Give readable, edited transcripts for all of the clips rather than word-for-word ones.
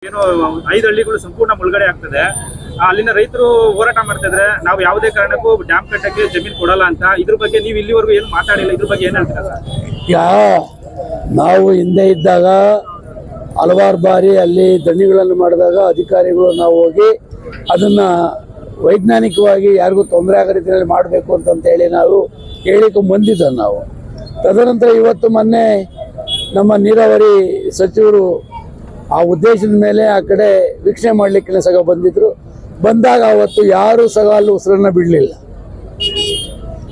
ಏನು 5 ಹಳ್ಳಿಗಳು ಸಂಪೂರ್ಣ ಮುಳುಗಡೆ ಆಗ್ತದೆ. ಅಲ್ಲಿನ ರೈತರು ಹೋರಾಟ ಮಾಡ್ತಾ ಇದ್ರೆ ನಾವು ಯಾವುದೇ ಕಾರಣಕ್ಕೂ ಡ್ಯಾಮ್ ಕಟ್ಟಕ್ಕೆ ಜಮೀನು ಕೊಡಲ್ಲ ಅಂತ. ಇದ್ರ ಬಗ್ಗೆ ನೀವು ಇಲ್ಲಿವರೆಗೂ ಏನು ಮಾತಾಡಿಲ್ಲ, ಇದ್ರ ಬಗ್ಗೆ ಏನು ಹೇಳ್ತೀರಾ ಸರ್? ನಾವು ಹಿಂದೆ ಇದ್ದಾಗ ಹಲವಾರು ಬಾರಿ ಅಲ್ಲಿ ದಣಿಗಳನ್ನು ಮಾಡಿದಾಗ ಅಧಿಕಾರಿಗಳು ನಾವು ಹೋಗಿ ಅದನ್ನ ವೈಜ್ಞಾನಿಕವಾಗಿ ಯಾರಿಗೂ ತೊಂದರೆ ಆಗೋ ರೀತಿಯಲ್ಲಿ ಮಾಡಬೇಕು ಅಂತಂತೇಳಿ ನಾವು ಹೇಳಿಕೆ ಬಂದಿದ್ದ ನಾವು. ತದನಂತರ ಇವತ್ತು ಮೊನ್ನೆ ನಮ್ಮ ನೀರಾವರಿ ಸಚಿವರು ಆ ಉದ್ದೇಶದ ಮೇಲೆ ಆ ಕಡೆ ವೀಕ್ಷಣೆ ಮಾಡಲಿಕ್ಕೆ ಸಹ ಬಂದಿದ್ರು. ಬಂದಾಗ ಅವತ್ತು ಯಾರೂ ಸಹ ಅಲ್ಲಿ ಉಸಿರನ್ನು ಬಿಡಲಿಲ್ಲ.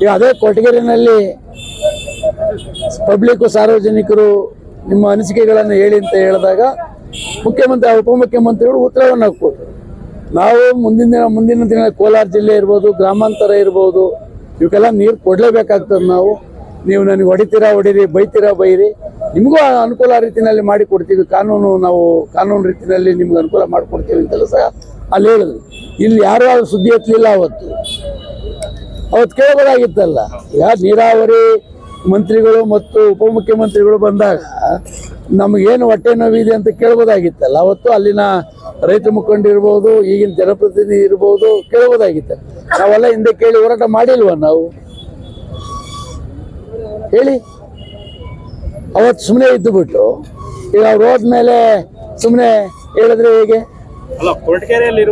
ಈಗ ಅದೇ ಕೊಟಗೆರೆನಲ್ಲಿ ಪಬ್ಲಿಕ್ಕು ಸಾರ್ವಜನಿಕರು ನಿಮ್ಮ ಅನಿಸಿಕೆಗಳನ್ನು ಹೇಳಿ ಅಂತ ಹೇಳಿದಾಗ ಮುಖ್ಯಮಂತ್ರಿ ಉಪಮುಖ್ಯಮಂತ್ರಿಗಳು ಉತ್ತರವನ್ನು ಕೊಟ್ಟರು. ನಾವು ಮುಂದಿನ ದಿನ ಕೋಲಾರ ಜಿಲ್ಲೆ ಇರ್ಬೋದು, ಗ್ರಾಮಾಂತರ ಇರ್ಬೋದು, ಇವಕ್ಕೆಲ್ಲ ನೀರು ಕೊಡಲೇಬೇಕಾಗ್ತದೆ. ನೀವು ನನಗೆ ಹೊಡಿತೀರಾ ಹೊಡೀರಿ, ಬೈತೀರಾ ಬೈರಿ, ನಿಮಗೂ ಅನುಕೂಲ ರೀತಿಯಲ್ಲಿ ಮಾಡಿ ಕೊಡ್ತೀವಿ, ಕಾನೂನು ರೀತಿಯಲ್ಲಿ ನಿಮ್ಗೆ ಅನುಕೂಲ ಮಾಡಿಕೊಡ್ತೀವಿ ಅಂತೆಲ್ಲ ಸಹ ಅಲ್ಲಿ ಹೇಳಿದ್ರು. ಇಲ್ಲಿ ಯಾರು ಸುದ್ದಿ ಎತ್ತಲಿಲ್ಲ. ಅವತ್ತು ಕೇಳಬಹುದಾಗಿತ್ತಲ್ಲ. ಈಗ ನೀರಾವರಿ ಮಂತ್ರಿಗಳು ಮತ್ತು ಉಪಮುಖ್ಯಮಂತ್ರಿಗಳು ಬಂದಾಗ ನಮಗೇನು ಹೊಟ್ಟೆ ನೋವಿದೆ ಅಂತ ಕೇಳ್ಬೋದಾಗಿತ್ತಲ್ಲ. ಅವತ್ತು ಅಲ್ಲಿನ ರೈತ ಮುಖಂಡ ಇರ್ಬೋದು, ಈಗಿನ ಜನಪ್ರತಿನಿಧಿ ಇರ್ಬೋದು, ಕೇಳ್ಬೋದಾಗಿತ್ತು. ನಾವೆಲ್ಲ ಹಿಂದೆ ಕೇಳಿ ಹೋರಾಟ ಮಾಡಿಲ್ವ ನಾವು? ಹೇಳಿ. ಅವತ್ತು ಸುಮ್ಮನೆ ಇದ್ದು ಬಿಟ್ಟು ಈಗ ರೋಡ್ ಮೇಲೆ ಸುಮ್ಮನೆ ಹೇಳಿದ್ರೆ ಹೇಗೆ? ಅಲ್ಲ, ಕೊರಟಗೆರೆಯಲ್ಲಿ